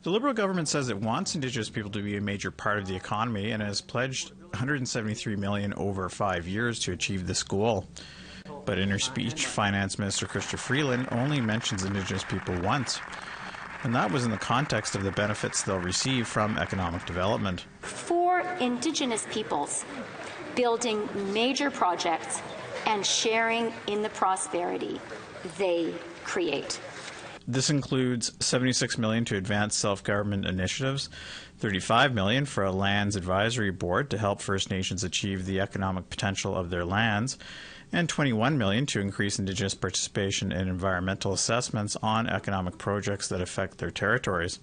The Liberal government says it wants Indigenous people to be a major part of the economy and has pledged $173 million over 5 years to achieve this goal. But in her speech, Finance Minister Chrystia Freeland only mentions Indigenous people once, and that was in the context of the benefits they'll receive from economic development. For Indigenous peoples, building major projects and sharing in the prosperity they create. This includes $76 million to advance self-government initiatives, $35 million for a lands advisory board to help First Nations achieve the economic potential of their lands, and $21 million to increase Indigenous participation in environmental assessments on economic projects that affect their territories.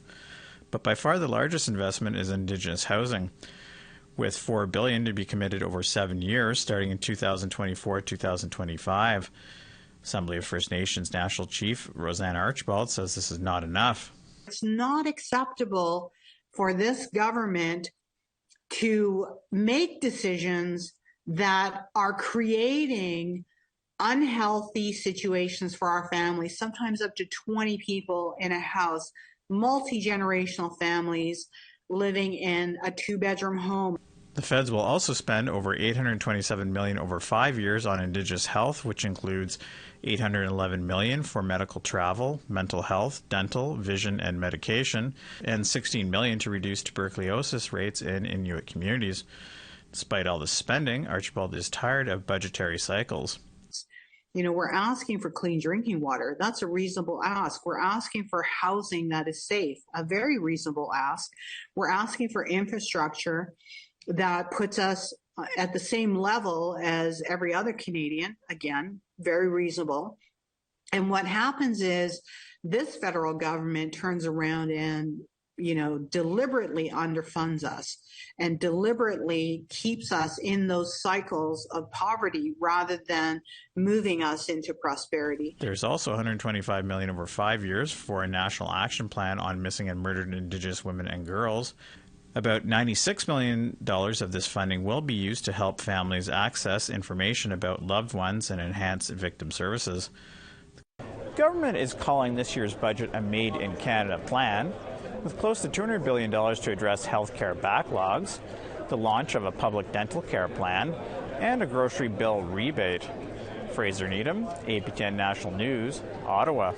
But by far the largest investment is Indigenous housing, with $4 billion to be committed over 7 years, starting in 2024-2025. Assembly of First Nations National Chief Roseanne Archibald says this is not enough. It's not acceptable for this government to make decisions that are creating unhealthy situations for our families, sometimes up to 20 people in a house, multi-generational families living in a 2-bedroom home. The feds will also spend over $827 million over 5 years on Indigenous health, which includes $811 million for medical travel, mental health, dental, vision, and medication, and $16 million to reduce tuberculosis rates in Inuit communities. Despite all this spending, Archibald is tired of budgetary cycles. You know, we're asking for clean drinking water. That's a reasonable ask. We're asking for housing that is safe, a very reasonable ask. We're asking for infrastructure that puts us at the same level as every other Canadian. Again, very reasonable. And what happens is this federal government turns around and, you know, deliberately underfunds us and deliberately keeps us in those cycles of poverty rather than moving us into prosperity. There's also $125 million over 5 years for a national action plan on missing and murdered Indigenous women and girls. About $96 million of this funding will be used to help families access information about loved ones and enhance victim services. The government is calling this year's budget a Made in Canada plan, with close to $200 billion to address healthcare backlogs, the launch of a public dental care plan, and a grocery bill rebate. Fraser Needham, APTN National News, Ottawa.